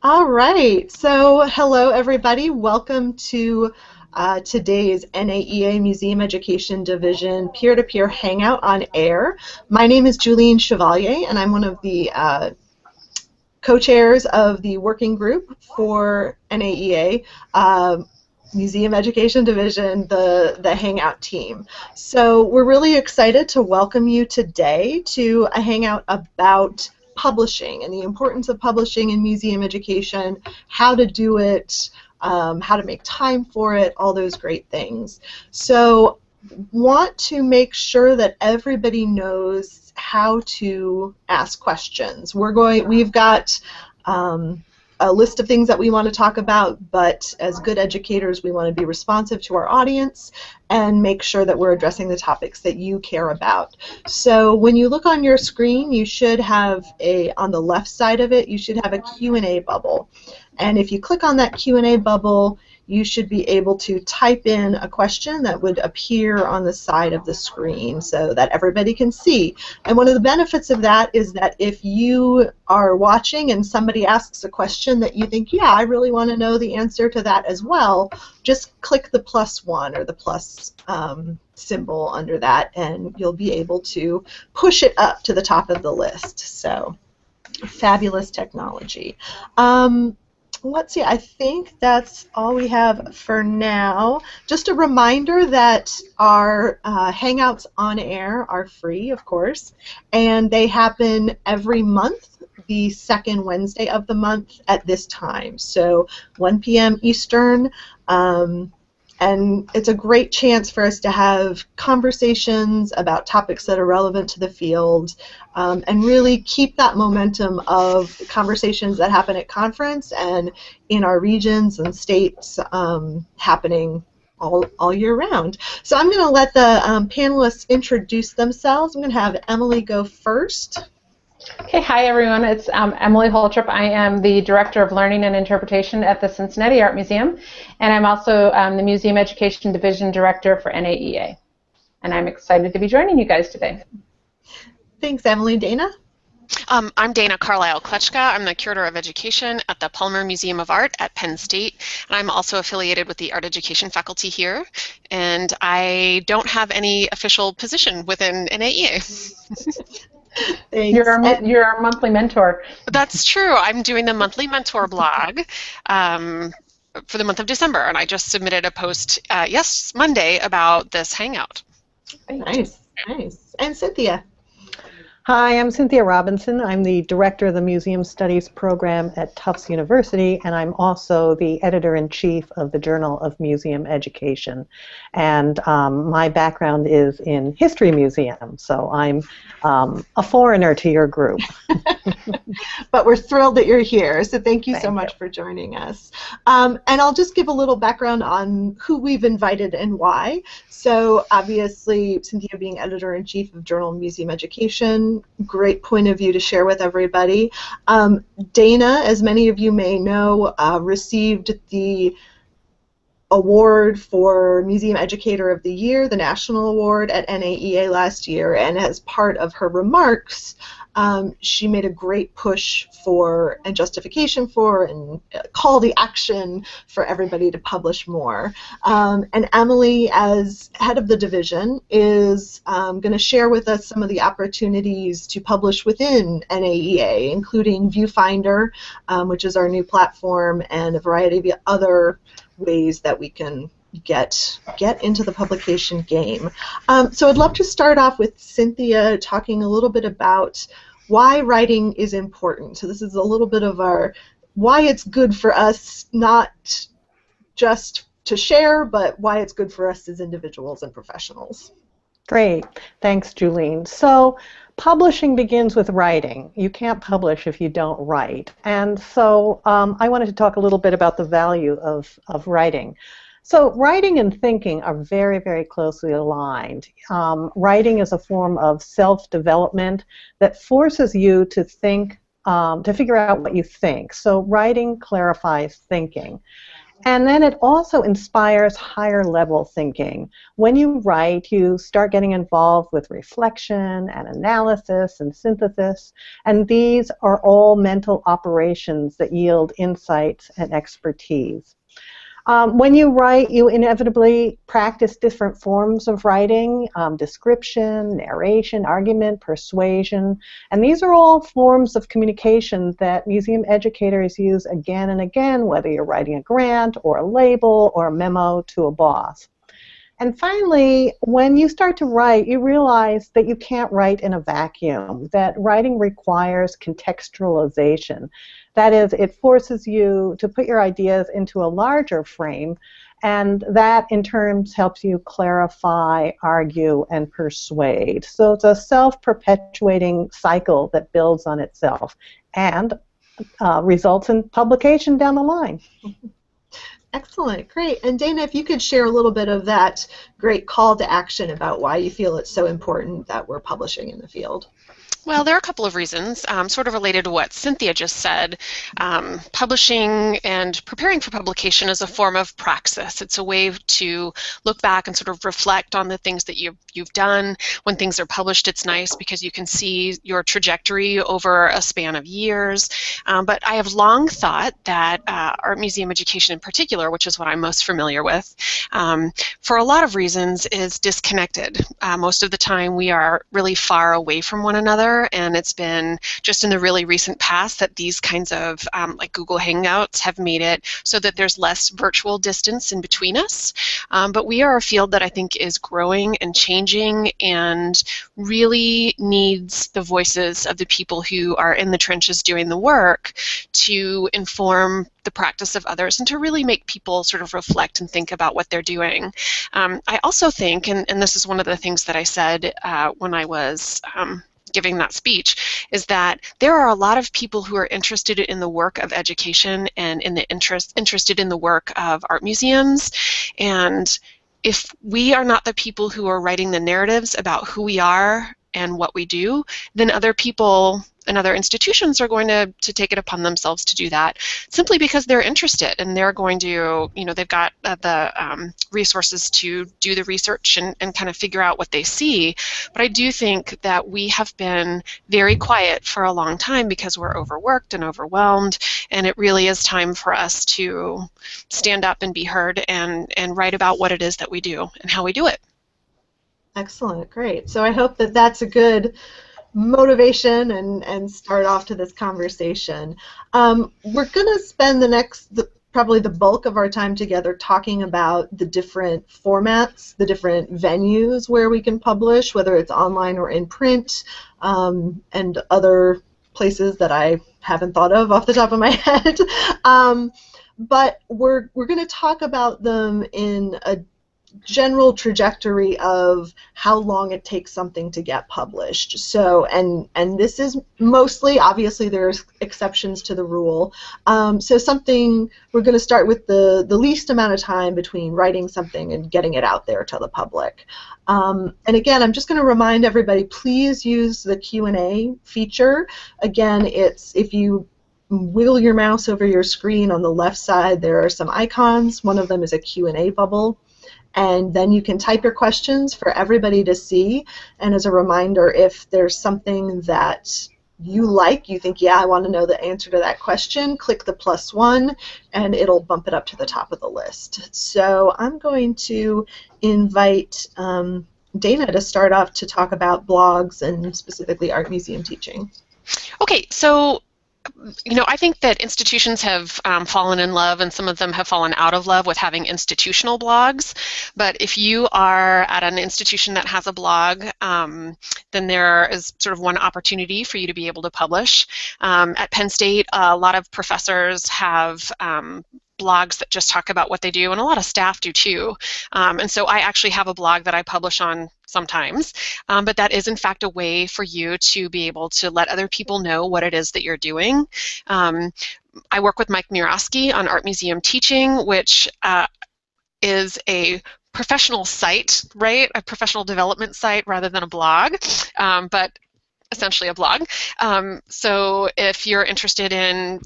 All right, so hello everybody. Welcome to today's NAEA Museum Education Division peer-to-peer hangout on air. My name is Julienne Chevalier and I'm one of the co-chairs of the working group for NAEA Museum Education Division, the hangout team. So we're really excited to welcome you today to a hangout about publishing and the importance of publishing in museum education, how to do it, how to make time for it, all those great things. So want to make sure that everybody knows how to ask questions. We've got a list of things that we want to talk about, but as good educators we want to be responsive to our audience and make sure that we're addressing the topics that you care about. So when you look on your screen, you should have on the left side of it, you should have a Q&A bubble. And if you click on that Q&A bubble, you should be able to type in a question that would appear on the side of the screen so that everybody can see. And one of the benefits of that is that if you are watching and somebody asks a question that you think, yeah, I really want to know the answer to that as well, just click the +1 or the plus symbol under that and you'll be able to push it up to the top of the list. So fabulous technology. Let's see, I think that's all we have for now. Just a reminder that our Hangouts on air are free, of course, and they happen every month, the second Wednesday of the month at this time, so 1 p.m. Eastern. And it's a great chance for us to have conversations about topics that are relevant to the field and really keep that momentum of conversations that happen at conference and in our regions and states happening all year round. So I'm going to let the panelists introduce themselves. I'm going to have Emily go first. Okay, hi everyone, it's Emily Holtrop. I am the Director of Learning and Interpretation at the Cincinnati Art Museum, and I'm also the Museum Education Division Director for NAEA. And I'm excited to be joining you guys today. Thanks, Emily. Dana? I'm Dana Carlisle Kletchka. I'm the Curator of Education at the Palmer Museum of Art at Penn State, and I'm also affiliated with the Art Education faculty here, and I don't have any official position within NAEA. You're our monthly mentor. That's true. I'm doing the monthly mentor blog for the month of December, and I just submitted a post Monday about this hangout. Nice, nice. And Cynthia? Hi, I'm Cynthia Robinson. I'm the Director of the Museum Studies program at Tufts University, and I'm also the Editor-in-Chief of the Journal of Museum Education. And my background is in history museums, so I'm a foreigner to your group. But we're thrilled that you're here, so thank you so much for joining us. And I'll just give a little background on who we've invited and why. So obviously, Cynthia being Editor-in-Chief of Journal of Museum Education, great point of view to share with everybody. Dana, as many of you may know, received the award for Museum Educator of the Year, the National Award at NAEA last year, and as part of her remarks, she made a great push for and justification for and call to action for everybody to publish more. And Emily, as head of the division, is going to share with us some of the opportunities to publish within NAEA, including Viewfinder, which is our new platform, and a variety of other ways that we can get into the publication game. So I'd love to start off with Cynthia talking a little bit about why writing is important. So this is a little bit of our why it's good for us, not just to share, but why it's good for us as individuals and professionals. Great. Thanks, Julienne. So publishing begins with writing. You can't publish if you don't write. And so I wanted to talk a little bit about the value of writing. So writing and thinking are very, very closely aligned. Writing is a form of self-development that forces you to think, to figure out what you think. So writing clarifies thinking. And then it also inspires higher level thinking. When you write, you start getting involved with reflection and analysis and synthesis, and these are all mental operations that yield insights and expertise. When you write, you inevitably practice different forms of writing, description, narration, argument, persuasion, and these are all forms of communication that museum educators use again and again, whether you're writing a grant or a label or a memo to a boss. And finally, when you start to write, you realize that you can't write in a vacuum, that writing requires contextualization. That is, it forces you to put your ideas into a larger frame, and that in turn helps you clarify, argue, and persuade. So it's a self-perpetuating cycle that builds on itself and results in publication down the line. Excellent, great. And Dana, if you could share a little bit of that great call to action about why you feel it's so important that we're publishing in the field. Well, there are a couple of reasons, sort of related to what Cynthia just said. Publishing and preparing for publication is a form of praxis. It's a way to look back and sort of reflect on the things that you've done. When things are published, it's nice because you can see your trajectory over a span of years. But I have long thought that art museum education in particular, which is what I'm most familiar with, for a lot of reasons is disconnected. Most of the time we are really far away from one another, and it's been just in the really recent past that these kinds of like Google Hangouts have made it so that there's less virtual distance in between us. But we are a field that I think is growing and changing and really needs the voices of the people who are in the trenches doing the work to inform the practice of others and to really make people sort of reflect and think about what they're doing. I also think, and this is one of the things that I said when I was giving that speech, is that there are a lot of people who are interested in the work of education and interested in the work of art museums. And if we are not the people who are writing the narratives about who we are and what we do, then other people and other institutions are going to take it upon themselves to do that simply because they're interested and they're going to, they've got the resources to do the research and kind of figure out what they see. But I do think that we have been very quiet for a long time because we're overworked and overwhelmed, and it really is time for us to stand up and be heard and write about what it is that we do and how we do it. Excellent, great. So I hope that that's a good motivation and start off to this conversation. We're going to spend probably the bulk of our time together talking about the different formats, the different venues where we can publish, whether it's online or in print, and other places that I haven't thought of off the top of my head. But we're going to talk about them in a general trajectory of how long it takes something to get published. So, and this is mostly, obviously there's exceptions to the rule. So we're going to start with the least amount of time between writing something and getting it out there to the public. And again, I'm just going to remind everybody, please use the Q&A feature. Again, if you wiggle your mouse over your screen on the left side, there are some icons. One of them is a Q&A bubble. And then you can type your questions for everybody to see. And as a reminder, if there's something that you think, yeah, I want to know the answer to that question, click the +1 and it'll bump it up to the top of the list. So I'm going to invite Dana to start off to talk about blogs and specifically art museum teaching. Okay, so I think that institutions have fallen in love, and some of them have fallen out of love with having institutional blogs. But if you are at an institution that has a blog, then there is sort of one opportunity for you to be able to publish. At Penn State, a lot of professors have blogs that just talk about what they do, and a lot of staff do too. And so I actually have a blog that I publish on sometimes, but that is in fact a way for you to be able to let other people know what it is that you're doing. I work with Mike Murawski on Art Museum Teaching, which is a professional site, right? A professional development site rather than a blog. But essentially a blog. So if you're interested in,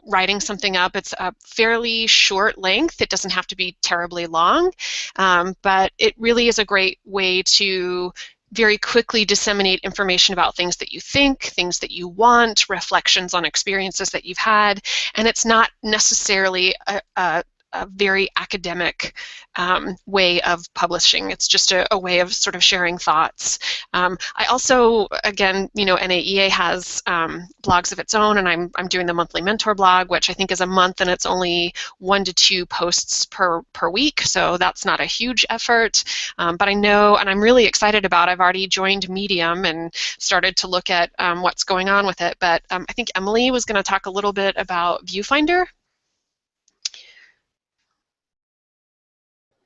writing something up, it's a fairly short length. It doesn't have to be terribly long, but it really is a great way to very quickly disseminate information about things that you think, things that you want, reflections on experiences that you've had, and it's not necessarily a very academic way of publishing. It's just a way of sort of sharing thoughts. I also, again, NAEA has blogs of its own, and I'm doing the monthly mentor blog, which I think is a month, and it's only 1 to 2 posts per week, so that's not a huge effort. But I know, and I'm really excited about, I've already joined Medium and started to look at what's going on with it, but I think Emily was going to talk a little bit about Viewfinder.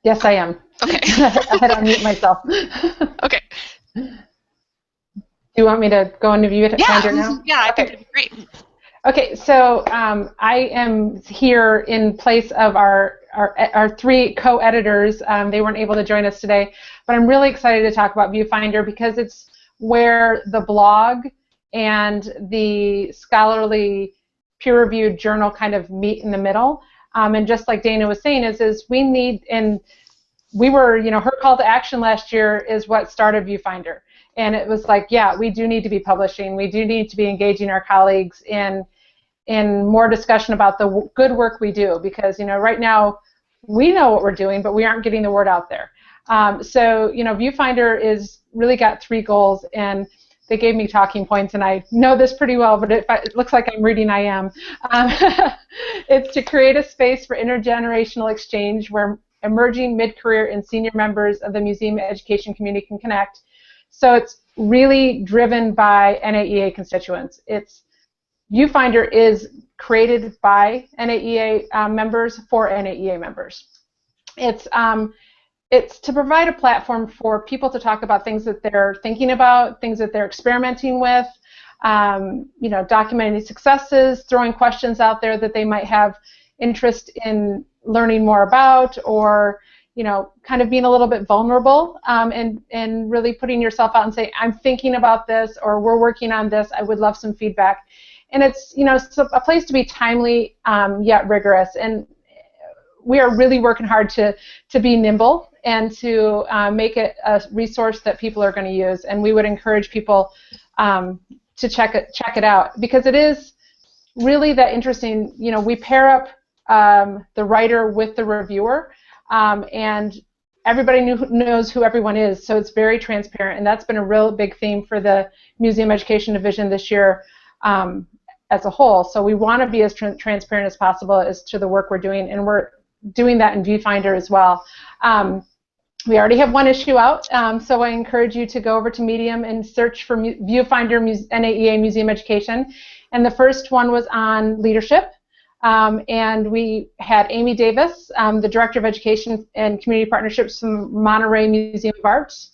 Yes, I am. Okay. I had to unmute myself. Okay. Do you want me to go into Viewfinder now? Yeah, I okay. think that'd be great. Okay, so I am here in place of our 3 co-editors. They weren't able to join us today, but I'm really excited to talk about Viewfinder because it's where the blog and the scholarly peer-reviewed journal kind of meet in the middle. And just like Dana was saying, is we need, and we were, her call to action last year is what started Viewfinder. And it was like, yeah, we do need to be publishing. We do need to be engaging our colleagues in more discussion about the good work we do, because right now we know what we're doing, but we aren't getting the word out there. So Viewfinder is really got 3 goals, and they gave me talking points, and I know this pretty well, but it looks like I'm reading, I am. It's to create a space for intergenerational exchange where emerging mid-career and senior members of the museum education community can connect. So it's really driven by NAEA constituents. Viewfinder is created by NAEA members for NAEA members. It's to provide a platform for people to talk about things that they're thinking about, things that they're experimenting with, documenting successes, throwing questions out there that they might have interest in learning more about, or kind of being a little bit vulnerable and really putting yourself out and say, I'm thinking about this, or we're working on this, I would love some feedback. And it's it's a place to be timely yet rigorous, and we are really working hard to be nimble and to make it a resource that people are going to use. And we would encourage people to check it out, because it is really that interesting. We pair up the writer with the reviewer, and everybody knows who everyone is, so it's very transparent, and that's been a real big theme for the Museum Education Division this year as a whole. So we want to be as transparent as possible as to the work we're doing, and we're doing that in Viewfinder as well. We already have 1 issue out, so I encourage you to go over to Medium and search for Viewfinder NAEA Museum Education. And the first one was on leadership, and we had Amy Davis, the Director of Education and Community Partnerships from Monterey Museum of Arts,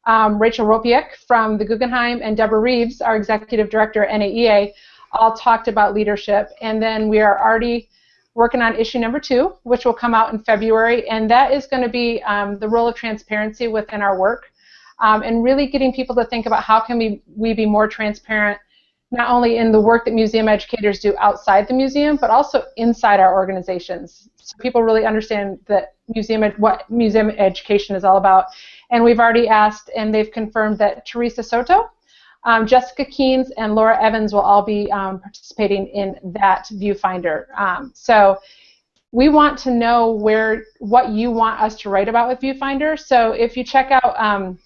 Rachel Ropiek from the Guggenheim, and Deborah Reeves, our Executive Director at NAEA, all talked about leadership. And then we are already working on issue number 2, which will come out in February, and that is going to be the role of transparency within our work, and really getting people to think about how can we be more transparent, not only in the work that museum educators do outside the museum, but also inside our organizations, so people really understand that what museum education is all about. And we've already asked, and they've confirmed, that Teresa Soto, Jessica Keynes, and Laura Evans will all be participating in that Viewfinder. So we want to know what you want us to write about with Viewfinder. So if you check out,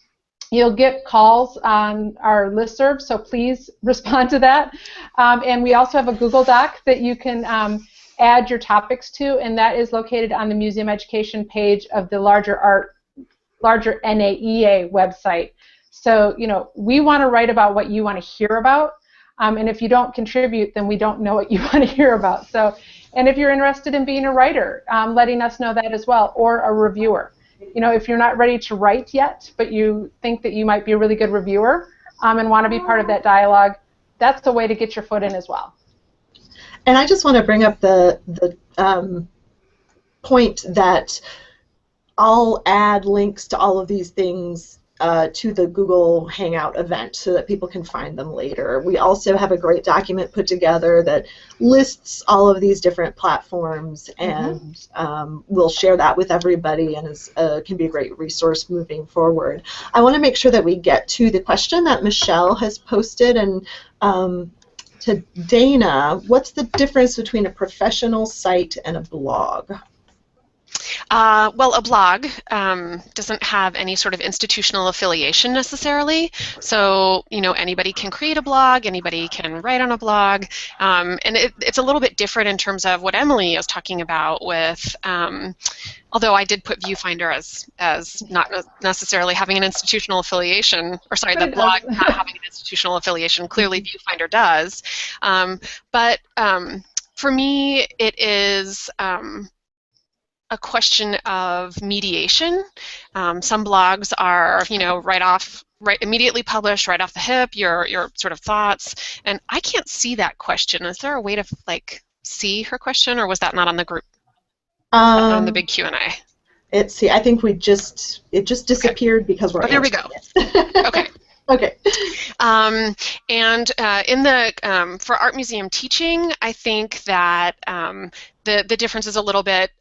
you'll get calls on our listserv, so please respond to that. And we also have a Google Doc that you can add your topics to, and that is located on the Museum Education page of the larger NAEA website. So, we want to write about what you want to hear about, and if you don't contribute, then we don't know what you want to hear about. So, and if you're interested in being a writer, letting us know that as well, or a reviewer. If you're not ready to write yet, but you think that you might be a really good reviewer and want to be part of that dialogue, that's the way to get your foot in as well. And I just want to bring up the point that I'll add links to all of these things to the Google Hangout event so that people can find them later. We also have a great document put together that lists all of these different platforms, and we'll share that with everybody, and can be a great resource moving forward. I want to make sure that we get to the question that Michelle has posted, and to Dana, what's the difference between a professional site and a blog? Well, a blog doesn't have any sort of institutional affiliation necessarily. So, anybody can create a blog, anybody can write on a blog, and it's a little bit different in terms of what Emily is talking about with, although I did put Viewfinder as not necessarily having an institutional affiliation, or sorry, the blog not having an institutional affiliation. Clearly, Viewfinder does. But for me, it is a question of mediation. Some blogs are, immediately published right off the hip, your sort of thoughts, and I can't see that question. Is there a way to see her question, or was that not on the group? On the big Q&A. I think it just disappeared because we're. Oh, there we go. Okay. Okay. And in the for art museum teaching, I think that the difference is a little bit.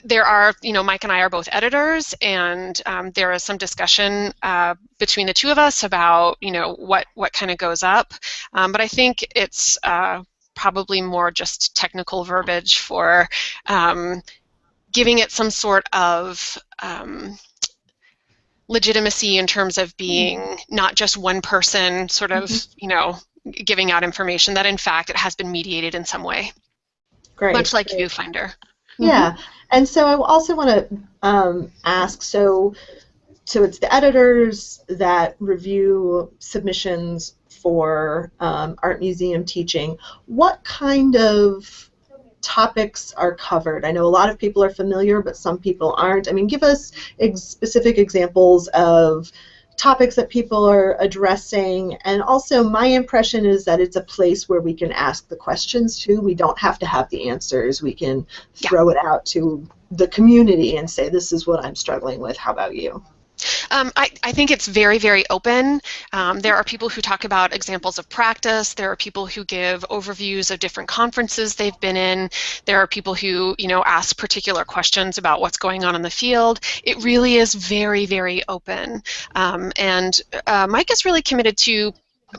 There are, Mike and I are both editors, and there is some discussion between the two of us about, what kind of goes up. But I think it's probably more just technical verbiage for giving it some sort of legitimacy in terms of being not just one person sort of, giving out information, that in fact it has been mediated in some way. Great. Much like Viewfinder. Yeah, and so I also want to ask, so it's the editors that review submissions for art museum teaching. What kind of topics are covered? I know a lot of people are familiar, but some people aren't. I mean, give us specific examples of topics that people are addressing, and also my impression is that it's a place where we can ask the questions too. We don't have to have the answers. We can throw it out to the community and say, this is what I'm struggling with. How about you? I think it's very, very open. There are people who talk about examples of practice. There are people who give overviews of different conferences they've been in. There are people who, ask particular questions about what's going on in the field. It really is very, very open. And Mike is really committed to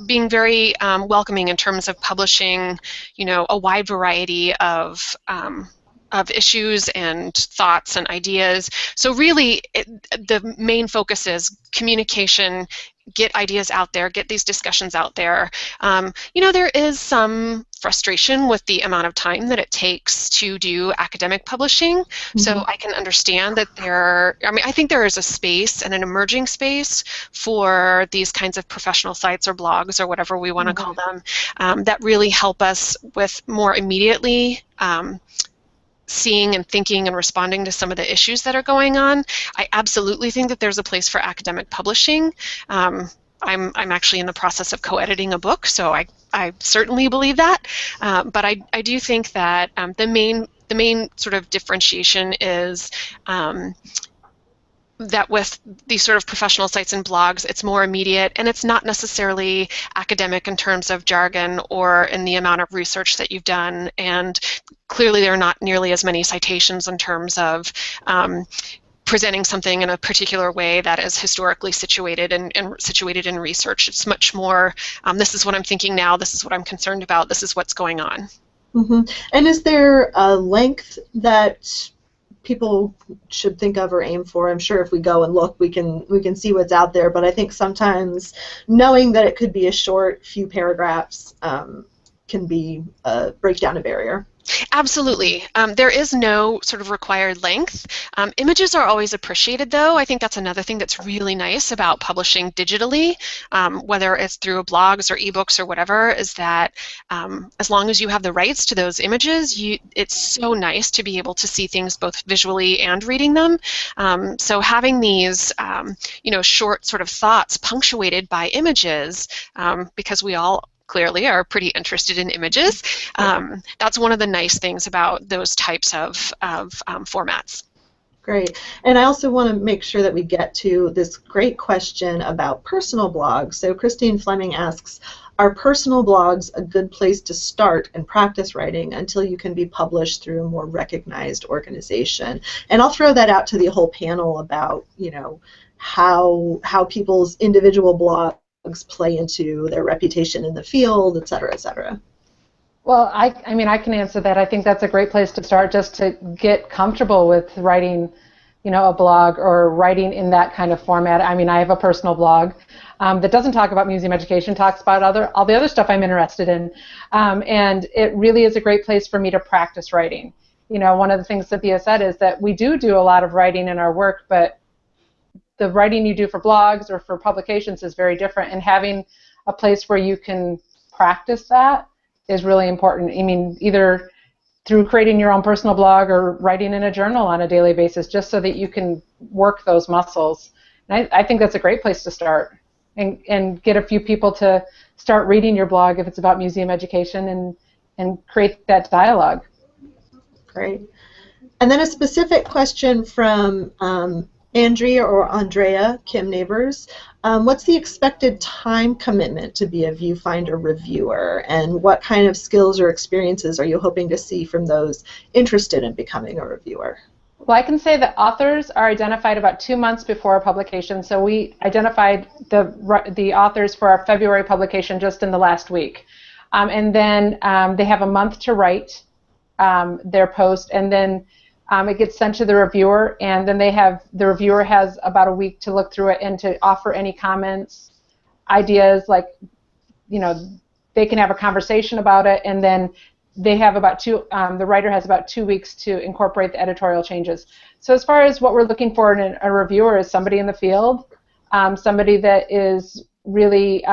being very welcoming in terms of publishing, a wide variety of issues and thoughts and ideas. So really, the main focus is communication, get ideas out there, get these discussions out there. There is some frustration with the amount of time that it takes to do academic publishing. So I can understand that I think there is a space and an emerging space for these kinds of professional sites or blogs or whatever we want to call them that really help us with more immediately seeing and thinking and responding to some of the issues that are going on. I absolutely think that there's a place for academic publishing. I'm actually in the process of co-editing a book, so I certainly believe that. But I do think that the main sort of differentiation is that with these sort of professional sites and blogs, it's more immediate, and it's not necessarily academic in terms of jargon or in the amount of research that you've done, and clearly there are not nearly as many citations in terms of presenting something in a particular way that is historically situated and situated in research. It's much more, this is what I'm thinking now, this is what I'm concerned about, this is what's going on. And is there a length that people should think of or aim for? I'm sure if we go and look, we can see what's out there, but I think sometimes knowing that it could be a short few paragraphs can break down a barrier. Absolutely. There is no sort of required length. Images are always appreciated, though. I think that's another thing that's really nice about publishing digitally, whether it's through blogs or ebooks or whatever, is that as long as you have the rights to those images, it's so nice to be able to see things both visually and reading them. So having these, short sort of thoughts punctuated by images, because we all clearly are pretty interested in images. That's one of the nice things about those types of formats. Great. And I also want to make sure that we get to this great question about personal blogs. So Christine Fleming asks, are personal blogs a good place to start and practice writing until you can be published through a more recognized organization? And I'll throw that out to the whole panel about, you know, how people's individual blogs play into their reputation in the field, et cetera, et cetera. Well, I mean, I can answer that. I think that's a great place to start, just to get comfortable with writing, you know, a blog or writing in that kind of format. I mean, I have a personal blog that doesn't talk about museum education, talks about all the other stuff I'm interested in, and it really is a great place for me to practice writing. You know, one of the things Cynthia said is that we do a lot of writing in our work, but the writing you do for blogs or for publications is very different, and having a place where you can practice that is really important. I mean, either through creating your own personal blog or writing in a journal on a daily basis, just so that you can work those muscles. And I think that's a great place to start, and get a few people to start reading your blog if it's about museum education, and create that dialogue. Great. And then a specific question from Andrea or Andrea, Kim Neighbors. What's the expected time commitment to be a Viewfinder reviewer, and what kind of skills or experiences are you hoping to see from those interested in becoming a reviewer? Well, I can say that authors are identified about 2 months before a publication, so we identified the authors for our February publication just in the last week. And then they have a month to write their post, and then it gets sent to the reviewer, and then the reviewer has about a week to look through it and to offer any comments, ideas, like, you know, they can have a conversation about it, and then they have the writer has about 2 weeks to incorporate the editorial changes. So as far as what we're looking for in a reviewer is somebody in the field, somebody that is really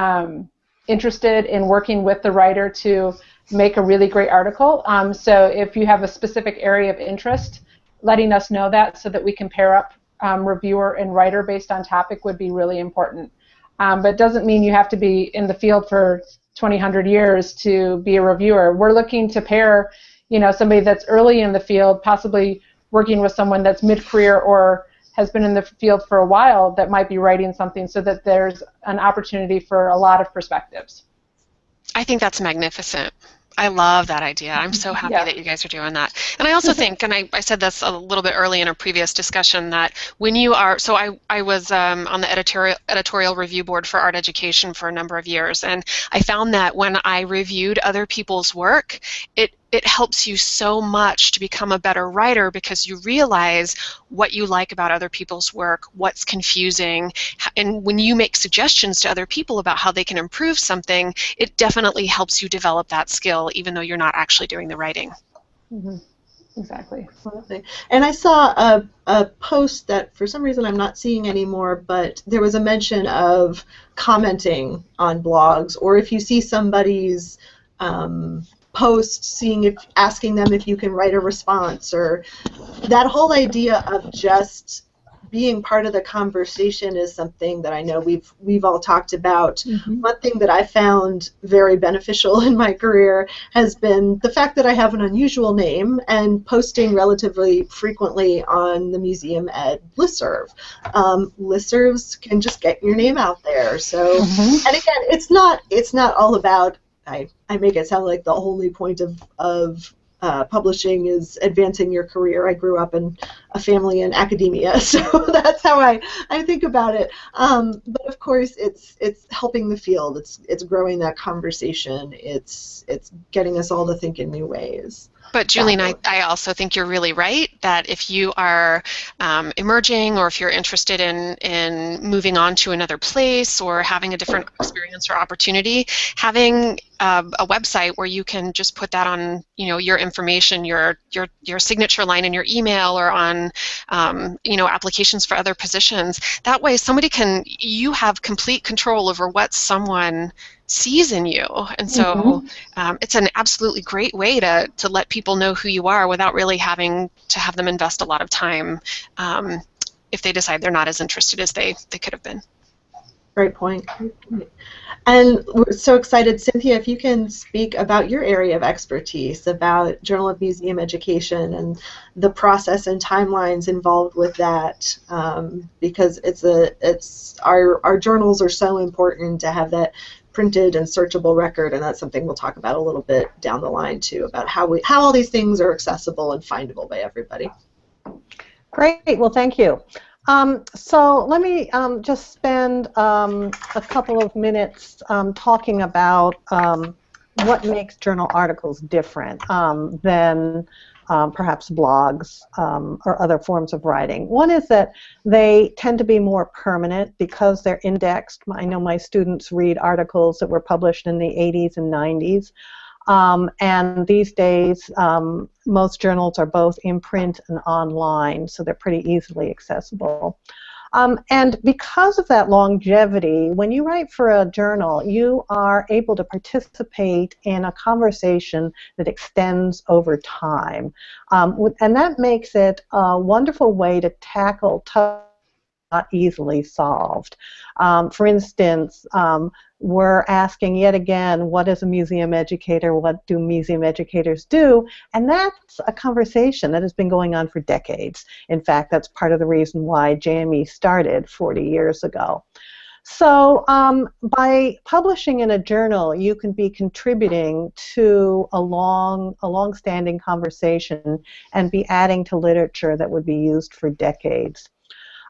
interested in working with the writer to make a really great article. So if you have a specific area of interest, letting us know that so that we can pair up reviewer and writer based on topic would be really important. But it doesn't mean you have to be in the field for 2,000 years to be a reviewer. We're looking to pair, you know, somebody that's early in the field, possibly working with someone that's mid-career or has been in the field for a while that might be writing something, so that there's an opportunity for a lot of perspectives. I think that's magnificent. I love that idea. I'm so happy that you guys are doing that. And I also think, and I said this a little bit early in a previous discussion, that when you are, so I was on the editorial review board for art education for a number of years, and I found that when I reviewed other people's work, it helps you so much to become a better writer, because you realize what you like about other people's work, what's confusing, and when you make suggestions to other people about how they can improve something, it definitely helps you develop that skill, even though you're not actually doing the writing. Mm-hmm. Exactly. And I saw a post that for some reason I'm not seeing anymore, but there was a mention of commenting on blogs, or if you see somebody's post, asking them if you can write a response, or that whole idea of just being part of the conversation is something that I know we've all talked about. Mm-hmm. One thing that I found very beneficial in my career has been the fact that I have an unusual name, and posting relatively frequently on the Museum Ed listserv. Listservs can just get your name out there. So, mm-hmm. And again, it's not all about. I make it sound like the only point of publishing is advancing your career. I grew up in a family in academia, so that's how I think about it. But of course, it's helping the field. It's growing that conversation. It's getting us all to think in new ways. But Julene, I also think you're really right that if you are emerging, or if you're interested in moving on to another place or having a different experience or opportunity, having a website where you can just put that on, you know, your information, your signature line in your email, or on you know, applications for other positions. That way, you have complete control over what someone sees in you, and so it's an absolutely great way to let people know who you are without really having to have them invest a lot of time if they decide they're not as interested as they could have been. Great point. And we're so excited, Cynthia, if you can speak about your area of expertise, about Journal of Museum Education and the process and timelines involved with that, because our journals are so important to have that printed and searchable record, and that's something we'll talk about a little bit down the line too, about how all these things are accessible and findable by everybody. Great. Well, thank you. So let me just spend a couple of minutes talking about what makes journal articles different than perhaps blogs or other forms of writing. One is that they tend to be more permanent because they're indexed. I know my students read articles that were published in the 80s and 90s. And these days, most journals are both in print and online, so they're pretty easily accessible. And because of that longevity, when you write for a journal, you are able to participate in a conversation that extends over time. And that makes it a wonderful way to tackle tough, not easily solved. For instance, we're asking yet again, what is a museum educator? What do museum educators do? And that's a conversation that has been going on for decades. In fact, that's part of the reason why JME started 40 years ago. So by publishing in a journal, you can be contributing to a long-standing conversation and be adding to literature that would be used for decades.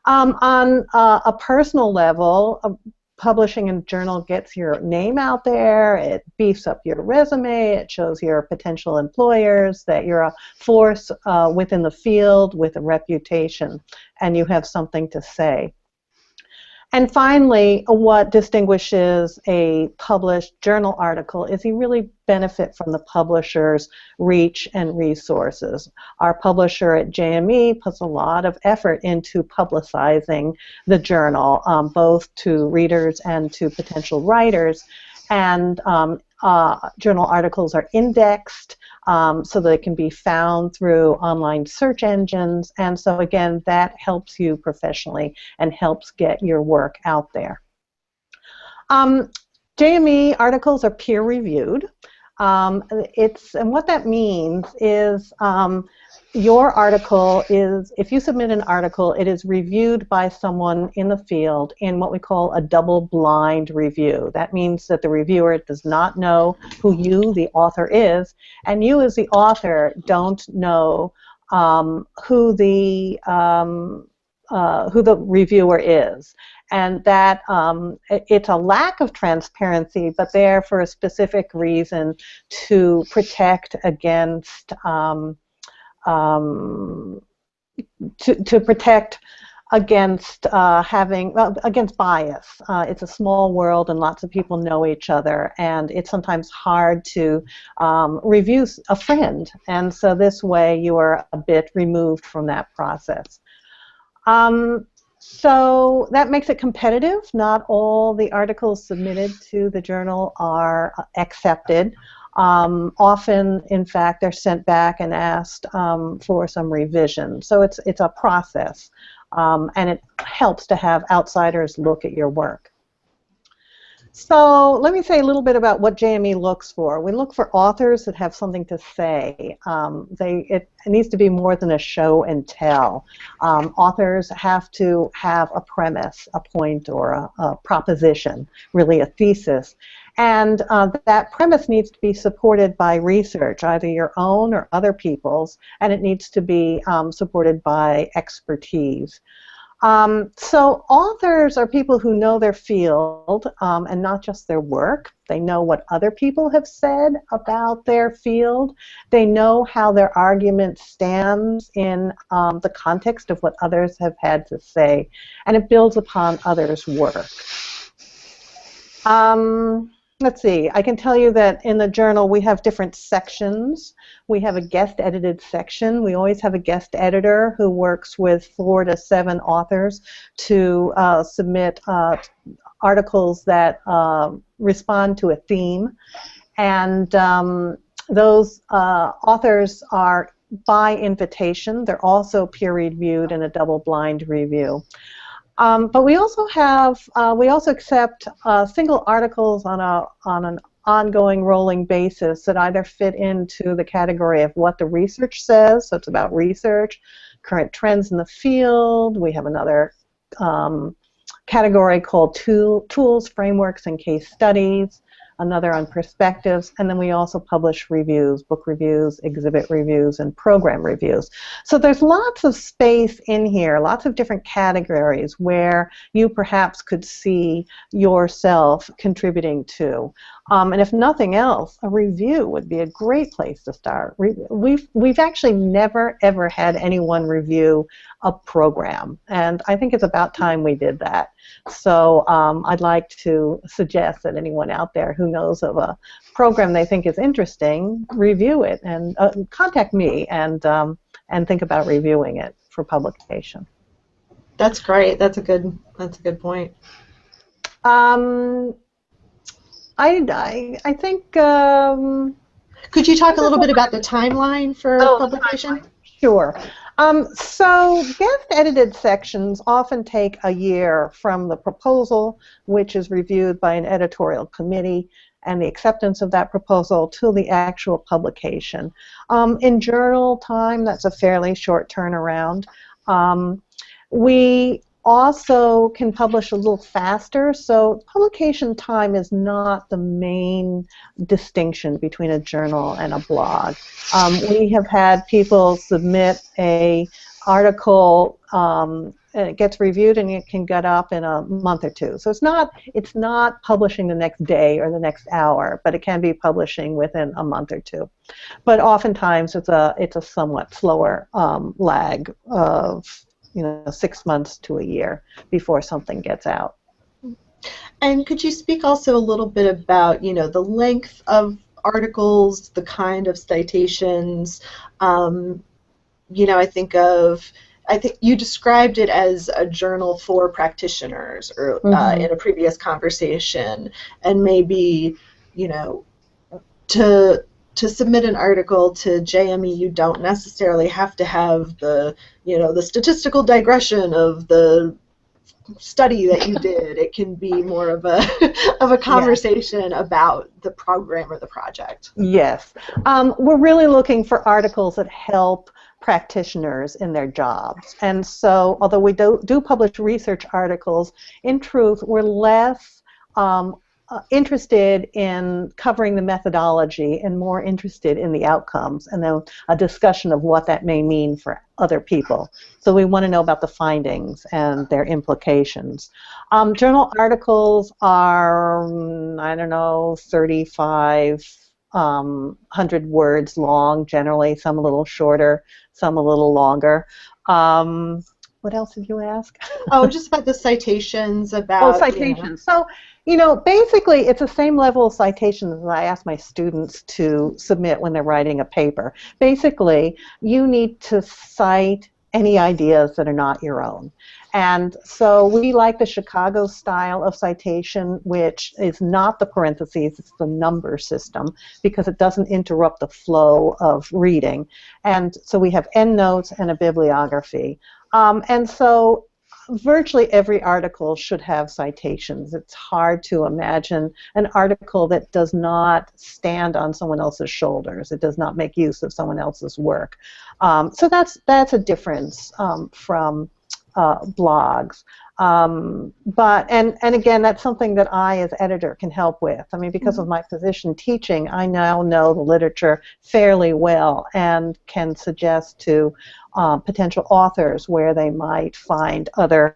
On a personal level, publishing in a journal gets your name out there, it beefs up your resume, it shows your potential employers that you're a force within the field with a reputation, and you have something to say. And finally, what distinguishes a published journal article is you really benefit from the publisher's reach and resources. Our publisher at JME puts a lot of effort into publicizing the journal, both to readers and to potential writers. And journal articles are indexed so they can be found through online search engines. And so again, that helps you professionally and helps get your work out there. JME articles are peer-reviewed. And what that means is your article is, if you submit an article, it is reviewed by someone in the field in what we call a double-blind review. That means that the reviewer does not know who you, the author, is, and you as the author don't know who the reviewer is. And that it's a lack of transparency, but there for a specific reason to protect against against bias. It's a small world and lots of people know each other, and it's sometimes hard to review a friend, and so this way you are a bit removed from that process. So that makes it competitive. Not all the articles submitted to the journal are accepted. Often, in fact, they're sent back and asked for some revision. So it's a process, and it helps to have outsiders look at your work. So let me say a little bit about what JME looks for. We look for authors that have something to say. It needs to be more than a show and tell. Authors have to have a premise, a point, or a proposition, really a thesis. And that premise needs to be supported by research, either your own or other people's, and it needs to be supported by expertise. So authors are people who know their field and not just their work. They know what other people have said about their field. They know how their argument stands in the context of what others have had to say, and it builds upon others' work. Let's see, I can tell you that in the journal we have different sections. We have a guest edited section. We always have a guest editor who works with 4 to 7 authors to submit articles that respond to a theme. And those authors are by invitation. They're also peer-reviewed in a double-blind review. But we also have we also accept single articles on an ongoing rolling basis that either fit into the category of what the research says, so it's about research, current trends in the field. We have another category called tools, frameworks, and case studies, another on perspectives, and then we also publish reviews, book reviews, exhibit reviews, and program reviews. So there's lots of space in here, lots of different categories where you perhaps could see yourself contributing to. And if nothing else, a review would be a great place to start. We've actually never, ever had anyone review a program, and I think it's about time we did that. So I'd like to suggest that anyone out there who knows of a program they think is interesting, review it and contact me and think about reviewing it for publication. That's great. That's a good point. I think. Could you talk a little bit about the timeline for publication? Sure. So guest-edited sections often take a year from the proposal, which is reviewed by an editorial committee, and the acceptance of that proposal to the actual publication. In journal time, that's a fairly short turnaround. We also can publish a little faster, so publication time is not the main distinction between a journal and a blog. We have had people submit a article, and it gets reviewed and it can get up in a month or two. So it's not publishing the next day or the next hour, but it can be publishing within a month or two. But oftentimes it's a somewhat slower lag of 6 months to a year before something gets out. And could you speak also a little bit about, the length of articles, the kind of citations? I think you described it as a journal for practitioners, or in a previous conversation, and maybe, to submit an article to JME, you don't necessarily have to have the statistical digression of the study that you did. It can be more of a conversation about the program or the project. Yes. We're really looking for articles that help practitioners in their jobs. And so, although we do publish research articles, in truth, we're less interested in covering the methodology and more interested in the outcomes and then a discussion of what that may mean for other people. So we want to know about the findings and their implications. Journal articles are, 3,500 words long generally, some a little shorter, some a little longer. What else did you ask? Oh, just about the citations, about... Oh, citations. So, basically it's the same level of citations that I ask my students to submit when they're writing a paper. Basically, you need to cite any ideas that are not your own. And so we like the Chicago style of citation, which is not the parentheses, it's the number system, because it doesn't interrupt the flow of reading. And so we have endnotes and a bibliography. And so virtually every article should have citations. It's hard to imagine an article that does not stand on someone else's shoulders. It does not make use of someone else's work. So that's a difference from blogs. But again, that's something that I, as editor, can help with. I mean, because of my position teaching, I now know the literature fairly well and can suggest to potential authors where they might find other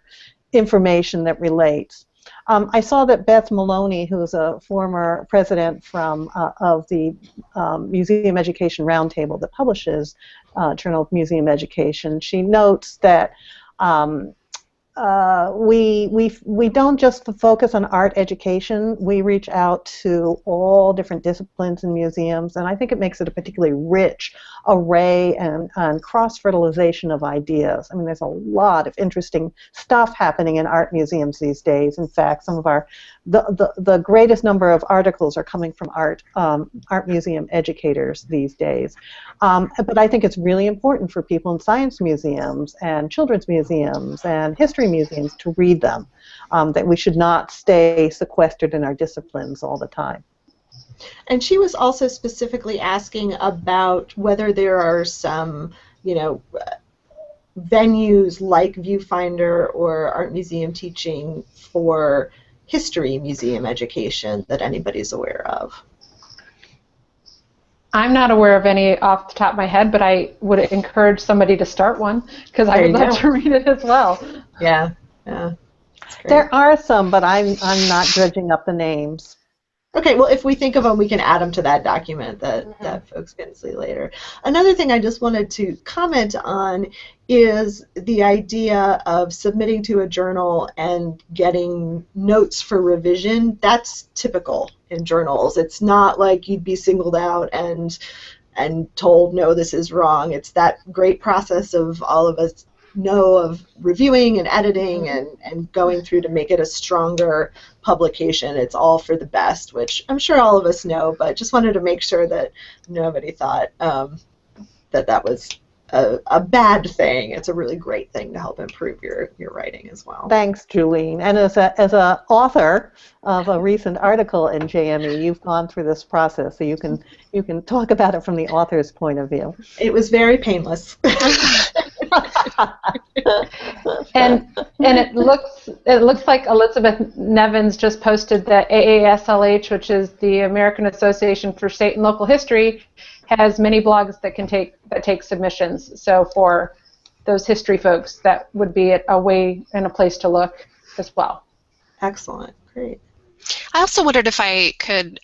information that relates. I saw that Beth Maloney, who's a former president of the Museum Education Roundtable that publishes Journal of Museum Education, she notes that we don't just focus on art education. We reach out to all different disciplines in museums, and I think it makes it a particularly rich array and cross-fertilization of ideas. I mean, there's a lot of interesting stuff happening in art museums these days. In fact, some of our the greatest number of articles are coming from art museum educators these days. But I think it's really important for people in science museums and children's museums and history museums to read them, that we should not stay sequestered in our disciplines all the time. And she was also specifically asking about whether there are some, venues like Viewfinder or Art Museum Teaching for history museum education that anybody's aware of. I'm not aware of any off the top of my head, but I would encourage somebody to start one because I would love to read it as well. Yeah. There are some, but I'm not dredging up the names. Okay, well, if we think of them, we can add them to that document that folks can see later. Another thing I just wanted to comment on is the idea of submitting to a journal and getting notes for revision. That's typical in journals. It's not like you'd be singled out and told, no, this is wrong. It's that great process of all of us know of reviewing and editing and going through to make it a stronger publication. It's all for the best, which I'm sure all of us know, but just wanted to make sure that nobody thought that was a bad thing. It's a really great thing to help improve your writing as well. Thanks, Julene. And as a author of a recent article in JME, you've gone through this process, so you can talk about it from the author's point of view. It was very painless. and it looks like Elizabeth Nevins just posted that AASLH, which is the American Association for State and Local History, has many blogs that take submissions. So for those history folks, that would be a way and a place to look as well. Excellent, great. I also wondered if I could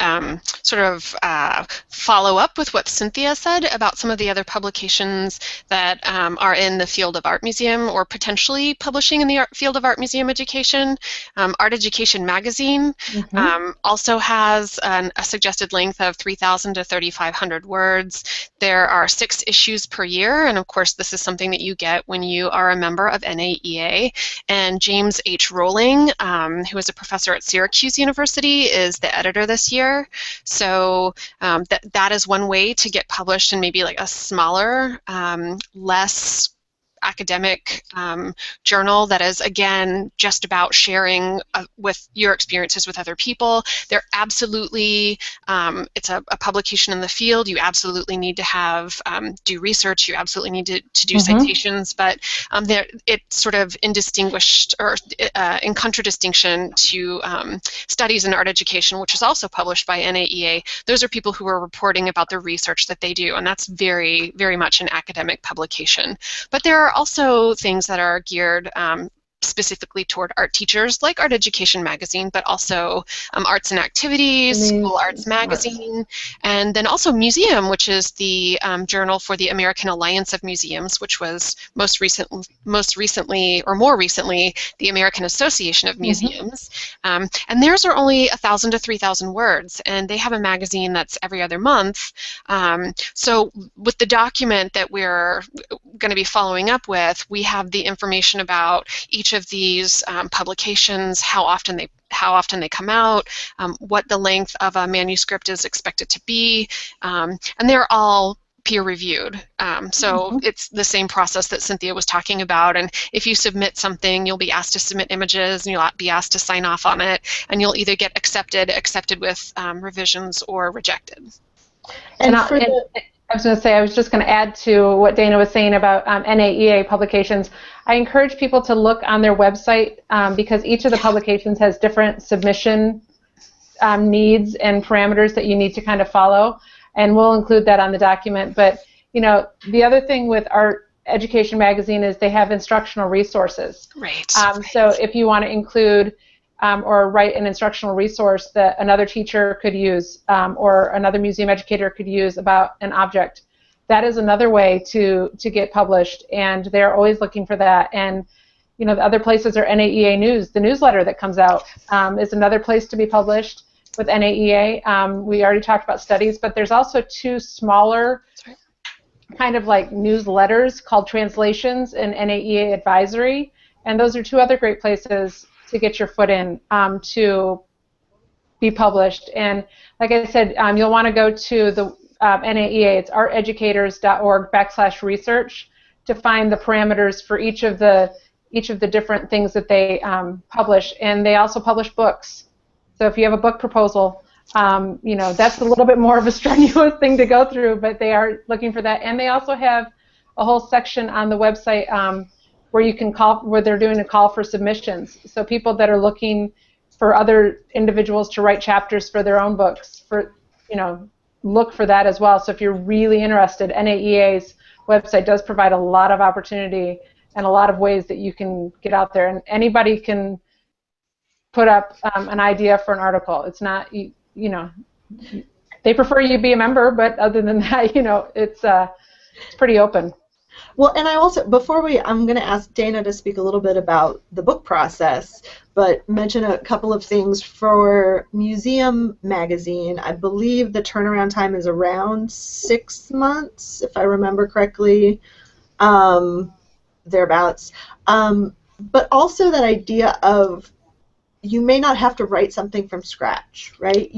follow up with what Cynthia said about some of the other publications that are in the field of art museum or potentially publishing in the field of art museum education. Art Education Magazine also has a suggested length of 3,000 to 3,500 words. There are 6 issues per year, and of course this is something that you get when you are a member of NAEA. And James H. Rowling, who is a professor at Syracuse University, is the editor this year. So that is one way to get published in maybe like a smaller, less academic journal that is, again, just about sharing with your experiences with other people. They're absolutely, it's a publication in the field. You absolutely need to have, do research. You absolutely need to do citations, but it's sort of indistinguished or in contradistinction to Studies in Art Education, which is also published by NAEA. Those are people who are reporting about the research that they do, and that's very, very much an academic publication. But there are also things that are geared specifically toward art teachers, like Art Education Magazine, but also Arts and Activities, School Arts Magazine, and then also Museum, which is the journal for the American Alliance of Museums, which was more recently, the American Association of Museums. And theirs are only 1,000 to 3,000 words, and they have a magazine that's every other month. So with the document that we're going to be following up with, we have the information about each of these publications, how often they come out, what the length of a manuscript is expected to be, and they're all peer-reviewed. So it's the same process that Cynthia was talking about, and if you submit something, you'll be asked to submit images, and you'll be asked to sign off on it, and you'll either get accepted with revisions, or rejected. I was going to say, I was just going to add to what Dana was saying about NAEA publications. I encourage people to look on their website because each of the publications has different submission needs and parameters that you need to kind of follow, and we'll include that on the document. But the other thing with Art Education Magazine is they have instructional resources. Right. So if you want to include or write an instructional resource that another teacher could use or another museum educator could use about an object, that is another way to get published, and they're always looking for that. And the other places are NAEA News. The newsletter that comes out is another place to be published with NAEA. We already talked about studies, but there's also 2 smaller kind of like newsletters called Translations and NAEA Advisory, and those are 2 other great places to get your foot in to be published. And like I said, you'll want to go to the NAEA. It's arteducators.org/research to find the parameters for each of the different things that they publish. And they also publish books. So if you have a book proposal, that's a little bit more of a strenuous thing to go through, but they are looking for that. And they also have a whole section on the website where you can call, where they're doing a call for submissions. So people that are looking for other individuals to write chapters for their own books, look for that as well. So if you're really interested, NAEA's website does provide a lot of opportunity and a lot of ways that you can get out there. And anybody can put up an idea for an article. It's not, they prefer you be a member, but other than that, it's pretty open. Well, and I also, I'm going to ask Dana to speak a little bit about the book process, but mention a couple of things. For Museum Magazine, I believe the turnaround time is around 6 months, if I remember correctly, thereabouts. But also that idea of you may not have to write something from scratch, right?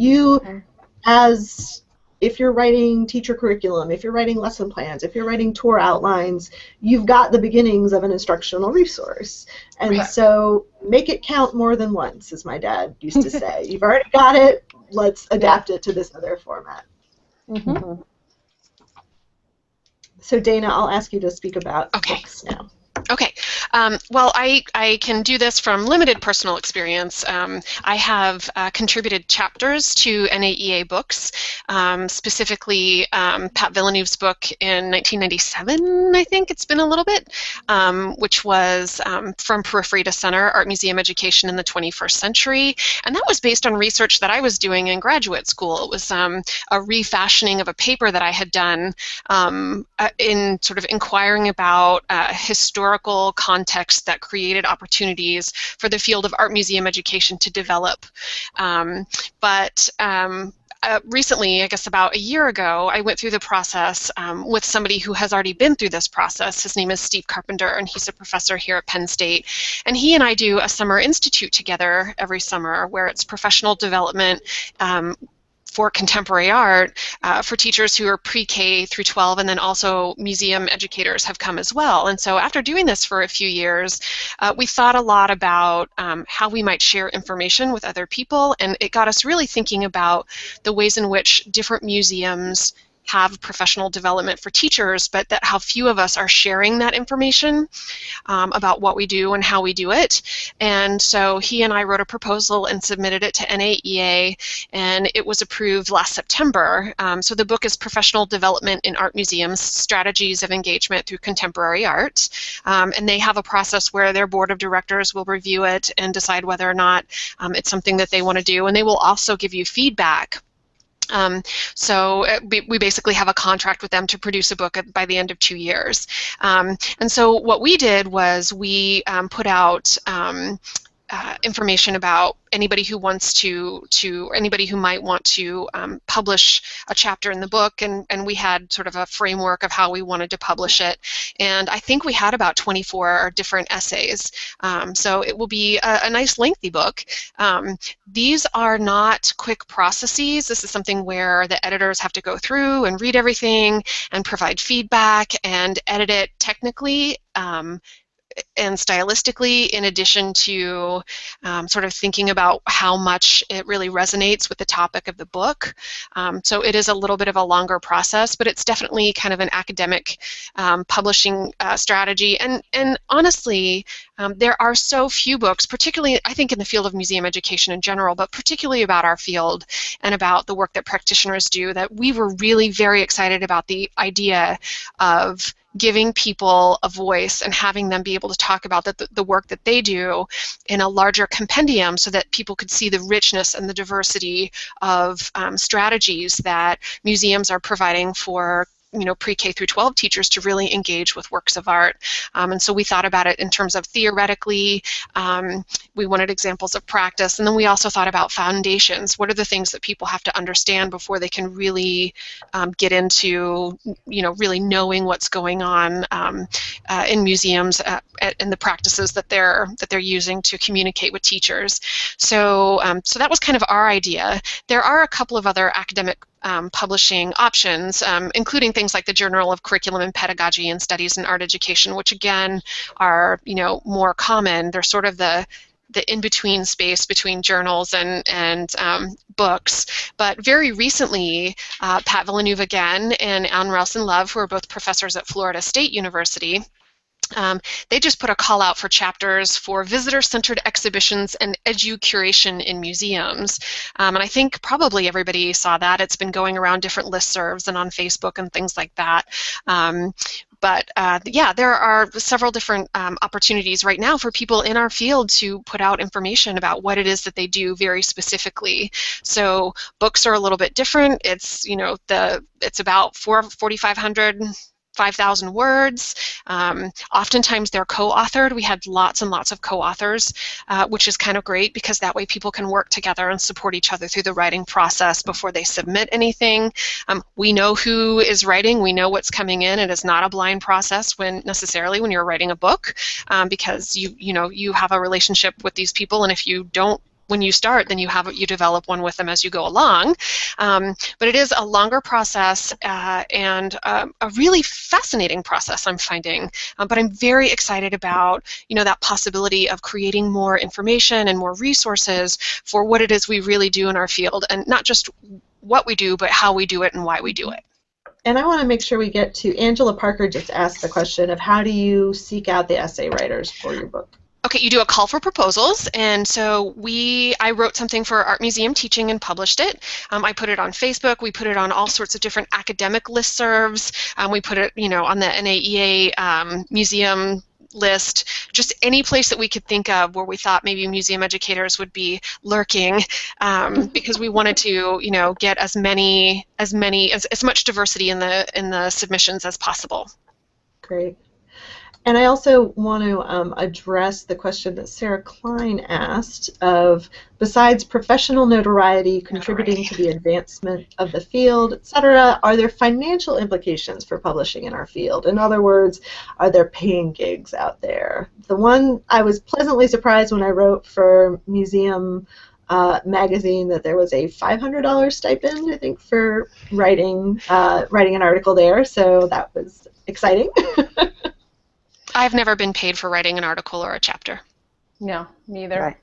If you're writing teacher curriculum, if you're writing lesson plans, if you're writing tour outlines, you've got the beginnings of an instructional resource. And so make it count more than once, as my dad used to say. You've already got it, let's adapt it to this other format. Mm-hmm. So Dana, I'll ask you to speak about books now. Okay. Well, I can do this from limited personal experience. I have contributed chapters to NAEA books, specifically Pat Villeneuve's book in 1997, I think it's been a little bit, which was From Periphery to Center, Art Museum Education in the 21st Century. And that was based on research that I was doing in graduate school. It was a refashioning of a paper that I had done in sort of inquiring about historical context that created opportunities for the field of art museum education to develop. Recently, I guess about a year ago, I went through the process with somebody who has already been through this process. His name is Steve Carpenter, and he's a professor here at Penn State. And he and I do a summer institute together every summer where it's professional development for contemporary art for teachers who are pre-K through 12, and then also museum educators have come as well. And so after doing this for a few years, we thought a lot about how we might share information with other people, and it got us really thinking about the ways in which different museums have professional development for teachers, but that how few of us are sharing that information about what we do and how we do it. And so he and I wrote a proposal and submitted it to NAEA, and it was approved last September. So the book is Professional Development in Art Museums, Strategies of Engagement Through Contemporary Art. And they have a process where their board of directors will review it and decide whether or not it's something that they want to do, and they will also give you feedback. We basically have a contract with them to produce a book by the end of 2 years. And so what we did was we put out information about anybody who wants anybody who might want to publish a chapter in the book, and we had sort of a framework of how we wanted to publish it. And I think we had about 24 different essays. So it will be a nice lengthy book. These are not quick processes. This is something where the editors have to go through and read everything and provide feedback and edit it technically and stylistically, in addition to sort of thinking about how much it really resonates with the topic of the book. So it is a little bit of a longer process, but it's definitely kind of an academic publishing strategy. And honestly, there are so few books, particularly I think in the field of museum education in general, but particularly about our field and about the work that practitioners do, that we were really very excited about the idea of giving people a voice and having them be able to talk about the work that they do in a larger compendium so that people could see the richness and the diversity of strategies that museums are providing for pre-K through 12 teachers to really engage with works of art. And so we thought about it in terms of theoretically, we wanted examples of practice, and then we also thought about foundations. What are the things that people have to understand before they can really get into, really knowing what's going on in museums and the practices that they're using to communicate with teachers. So so that was kind of our idea. There are a couple of other academic publishing options, including things like the Journal of Curriculum and Pedagogy and Studies in Art Education, which again are more common. They're sort of the in-between space between journals and books. But very recently, Pat Villeneuve again and Anne Relson-Love, who are both professors at Florida State University, they just put a call out for chapters for visitor-centered exhibitions and edu-curation in museums. And I think probably everybody saw that. It's been going around different listservs and on Facebook and things like that. But yeah, there are several different opportunities right now for people in our field to put out information about what it is that they do very specifically. So books are a little bit different. It's it's about 4,500. 5,000 words. Oftentimes they're co-authored. We had lots and lots of co-authors, which is kind of great because that way people can work together and support each other through the writing process before they submit anything. We know who is writing. We know what's coming in. It is not a blind process necessarily when you're writing a book, because you have a relationship with these people, and if you don't when you start, then you develop one with them as you go along. But it is a longer process and a really fascinating process, I'm finding. But I'm very excited about that possibility of creating more information and more resources for what it is we really do in our field, and not just what we do, but how we do it and why we do it. And I want to make sure we get to Angela Parker. Just asked the question of how do you seek out the essay writers for your book? Okay, you do a call for proposals, and so I wrote something for Art Museum Teaching and published it. I put it on Facebook. We put it on all sorts of different academic listservs. We put it, on the NAEA museum list, just any place that we could think of where we thought maybe museum educators would be lurking, because we wanted to, get as much diversity in the submissions as possible. Great. And I also want to address the question that Sarah Klein asked of, besides professional notoriety contributing to the advancement of the field, etc., are there financial implications for publishing in our field? In other words, are there paying gigs out there? The one I was pleasantly surprised when I wrote for Museum magazine that there was a $500 stipend, I think, for writing an article there, so that was exciting. I've never been paid for writing an article or a chapter. No, neither.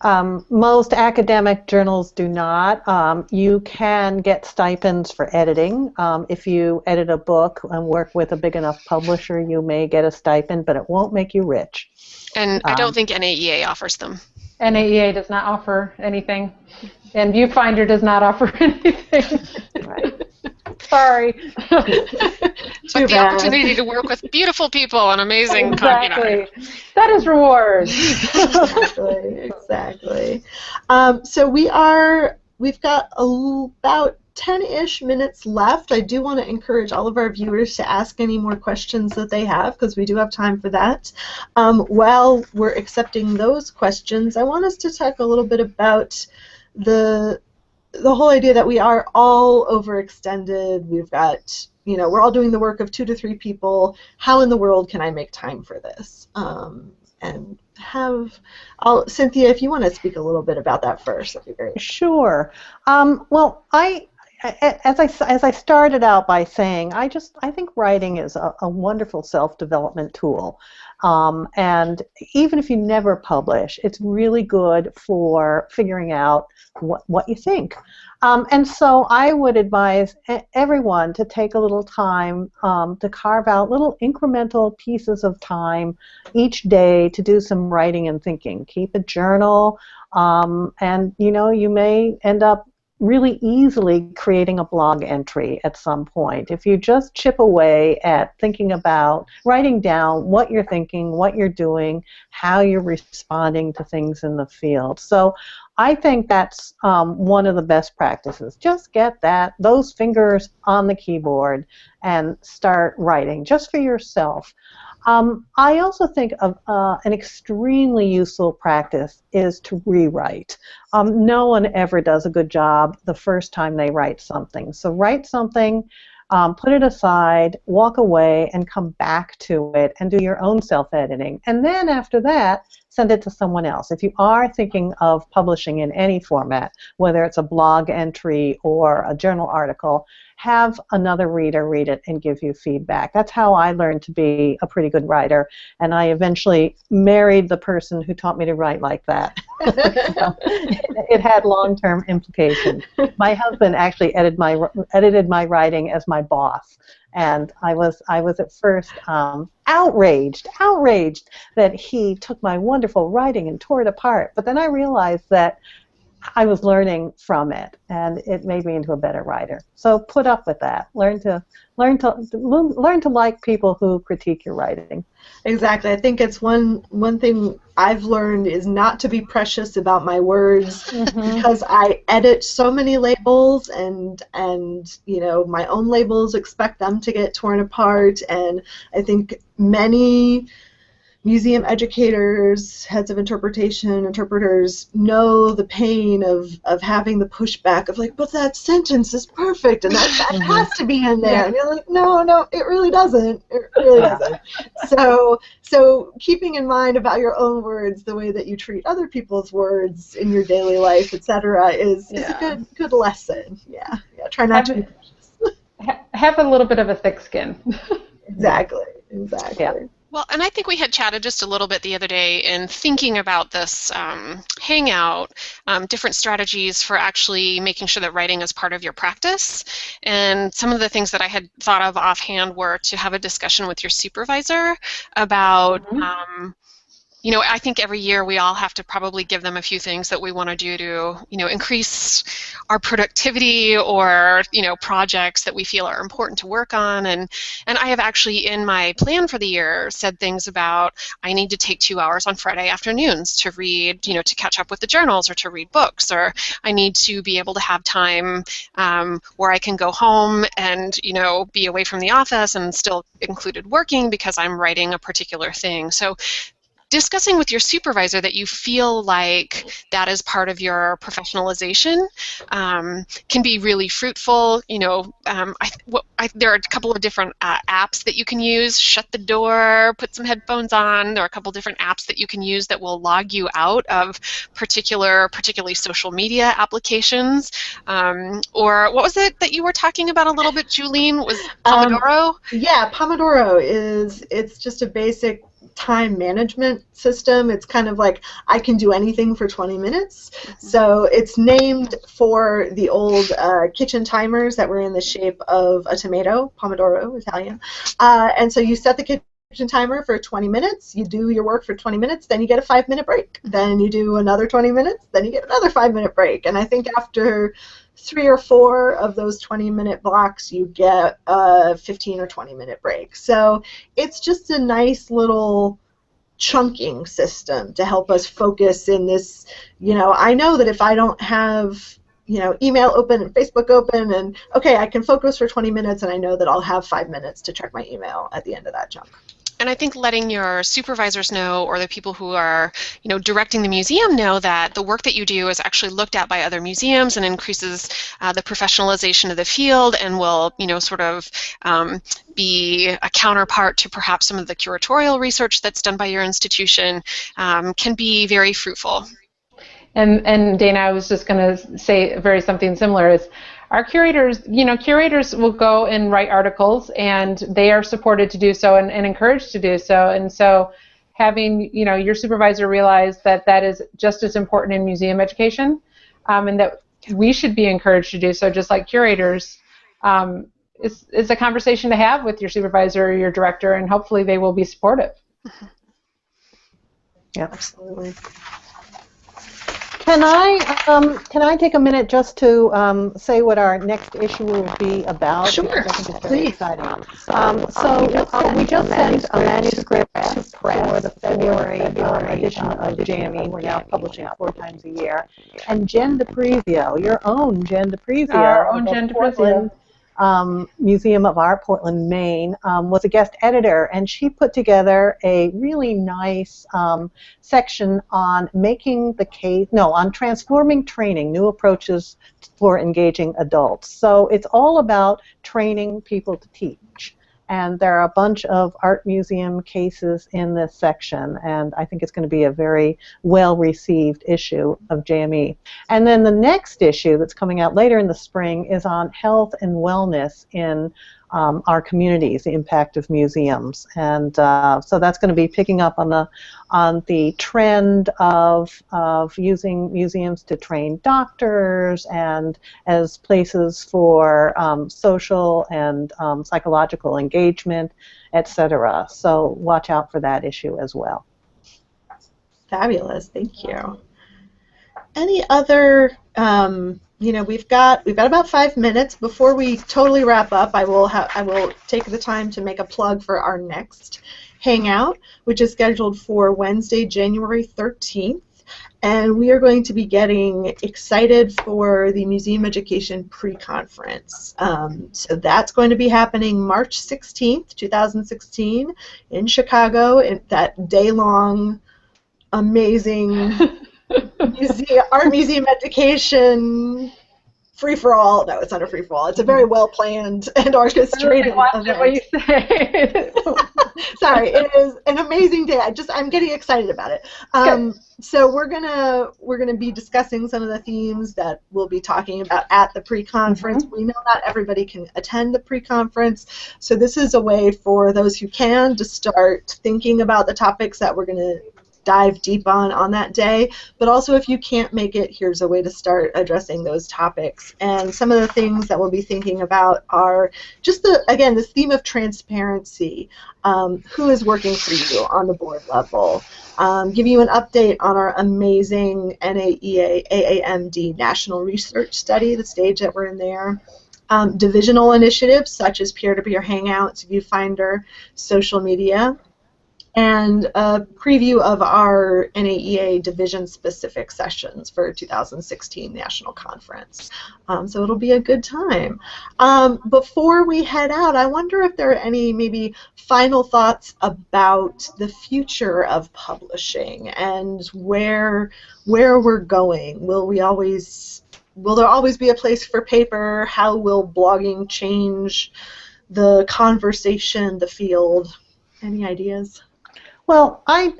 Right. Most academic journals do not. You can get stipends for editing. If you edit a book and work with a big enough publisher, you may get a stipend, but it won't make you rich. And I don't think NAEA offers them. NAEA does not offer anything, and Viewfinder does not offer anything. Right. Sorry. But the opportunity to work with beautiful people and amazing Exactly. That is reward. Exactly. So we've got about 10-ish minutes left. I do want to encourage all of our viewers to ask any more questions that they have, because we do have time for that. While we're accepting those questions, I want us to talk a little bit about the whole idea that we are all overextended. We've got, we're all doing the work of 2 to 3 people. How in the world can I make time for this? And Cynthia, if you want to speak a little bit about that first, that'd be great. Sure. Well, as I started out by saying, I think writing is a wonderful self-development tool. And even if you never publish, it's really good for figuring out what you think. And so I would advise everyone to take a little time to carve out little incremental pieces of time each day to do some writing and thinking. Keep a journal, and you may end up really easily creating a blog entry at some point. If you just chip away at thinking about, writing down what you're thinking, what you're doing, how you're responding to things in the field. So I think that's one of the best practices. Just get those fingers on the keyboard and start writing just for yourself. I also think of an extremely useful practice is to rewrite. No one ever does a good job the first time they write something. So write something Put it aside, walk away, and come back to it and do your own self-editing. And then after that, send it to someone else. If you are thinking of publishing in any format, whether it's a blog entry or a journal article, have another reader read it and give you feedback. That's how I learned to be a pretty good writer, and I eventually married the person who taught me to write like that. So it had long-term implications. My husband actually edited my writing as my boss, and I was at first outraged that he took my wonderful writing and tore it apart. But then I realized that I was learning from it, and it made me into a better writer. So put up with that. Learn to like people who critique your writing. Exactly. I think it's one thing I've learned is not to be precious about my words, because I edit so many labels, and my own labels, expect them to get torn apart, and I think many museum educators, heads of interpretation, interpreters know the pain of having the pushback of like, but that sentence is perfect and that has to be in there. Yeah. And you're like, no, it really doesn't. It really doesn't. So keeping in mind about your own words, the way that you treat other people's words in your daily life, etc., is a good lesson. Yeah. Try not to be precious. Have a little bit of a thick skin. Exactly. Yeah. Well, and I think we had chatted just a little bit the other day in thinking about this hangout, different strategies for actually making sure that writing is part of your practice. And some of the things that I had thought of offhand were to have a discussion with your supervisor about I think every year we all have to probably give them a few things that we want to do to, increase our productivity, or, projects that we feel are important to work on. And I have actually in my plan for the year said things about I need to take 2 hours on Friday afternoons to read, to catch up with the journals or to read books, or I need to be able to have time where I can go home and, be away from the office and still included working because I'm writing a particular thing. So discussing with your supervisor that you feel like that is part of your professionalization can be really fruitful. There are a couple of different apps that you can use. Shut the door, put some headphones on. There are a couple different apps that you can use that will log you out of particularly social media applications. Or what was it that you were talking about a little bit, Julene? Was Pomodoro? Yeah, Pomodoro it's just a basic time management system. It's kind of like I can do anything for 20 minutes. So it's named for the old kitchen timers that were in the shape of a tomato, Pomodoro, Italian. And so you set the kitchen timer for 20 minutes, you do your work for 20 minutes, then you get a 5-minute break. Then you do another 20 minutes, then you get another 5-minute break. And I think after 3 or 4 of those 20-minute blocks, you get a 15 or 20-minute break. So it's just a nice little chunking system to help us focus in this, I know that if I don't have, email open and Facebook open and, okay, I can focus for 20 minutes and I know that I'll have 5 minutes to check my email at the end of that chunk. And I think letting your supervisors know, or the people who are, directing the museum know that the work that you do is actually looked at by other museums and increases the professionalization of the field, and will, sort of be a counterpart to perhaps some of the curatorial research that's done by your institution, can be very fruitful. And Dana, I was just going to say something similar. Is our curators will go and write articles, and they are supported to do so and encouraged to do so. And so having, your supervisor realize that that is just as important in museum education, and that we should be encouraged to do so, just like curators, is a conversation to have with your supervisor or your director, and hopefully they will be supportive. Yeah, absolutely. Can I take a minute just to say what our next issue will be about? Sure. I think it's very exciting. We just sent a manuscript to press for the February edition of JME. We're now publishing 4 times a year. And Jen DePrezio, your own Jen DePrezio, our own Jen DePrezio, Museum of Art, Portland, Maine, was a guest editor, and she put together a really nice section on on transforming training, new approaches for engaging adults. So it's all about training people to teach. And there are a bunch of art museum cases in this section, and I think it's going to be a very well-received issue of JME. And then the next issue that's coming out later in the spring is on health and wellness in our communities, the impact of museums. And so that's going to be picking up on the trend of using museums to train doctors and as places for social and psychological engagement, etc. So watch out for that issue as well. Fabulous, thank you. Any other, we've got about 5 minutes before we totally wrap up. I will take the time to make a plug for our next hangout, which is scheduled for Wednesday, January 13th. And we are going to be getting excited for the Museum Education Pre-Conference. So that's going to be happening March 16th, 2016 in Chicago, that day-long, amazing art museum education free-for-all. No, it's not a free-for-all. It's a very well-planned and orchestrated event. What you say. Sorry, it is an amazing day. I'm getting excited about it. So we're gonna be discussing some of the themes that we'll be talking about at the pre-conference. We know not everybody can attend the pre-conference, so this is a way for those who can to start thinking about the topics that we're gonna dive deep on that day, but also if you can't make it, here's a way to start addressing those topics. And some of the things that we'll be thinking about are just this theme of transparency. Who is working for you on the board level? Give you an update on our amazing NAEA AAMD National Research Study, the stage that we're in there. Divisional initiatives such as peer-to-peer hangouts, Viewfinder, social media, and a preview of our NAEA division-specific sessions for 2016 National Conference. So it'll be a good time. Before we head out, I wonder if there are any maybe final thoughts about the future of publishing and where we're going. Will there always be a place for paper? How will blogging change the conversation, the field? Any ideas? Well, I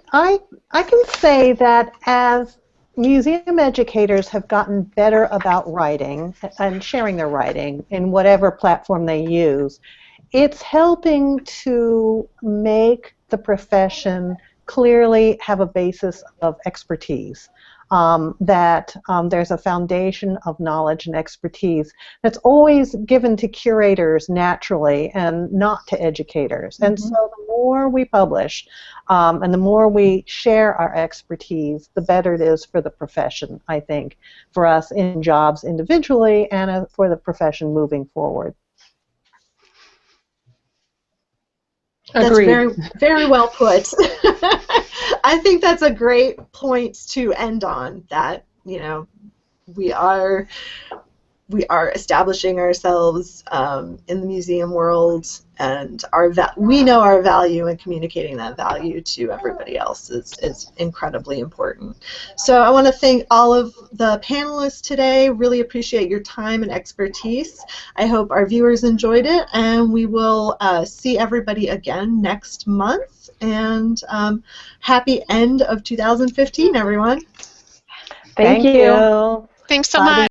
can say that as museum educators have gotten better about writing and sharing their writing in whatever platform they use, it's helping to make the profession clearly have a basis of expertise. That there's a foundation of knowledge and expertise that's always given to curators naturally and not to educators. And so the more we publish and the more we share our expertise, the better it is for the profession, I think, for us in jobs individually and for the profession moving forward. Agreed. That's very, very well put. I think that's a great point to end on, that, we are establishing ourselves in the museum world, and we know our value, and communicating that value to everybody else is incredibly important. So I want to thank all of the panelists today. Really appreciate your time and expertise. I hope our viewers enjoyed it, and we will see everybody again next month. And happy end of 2015, everyone. Thank you. Thanks so much.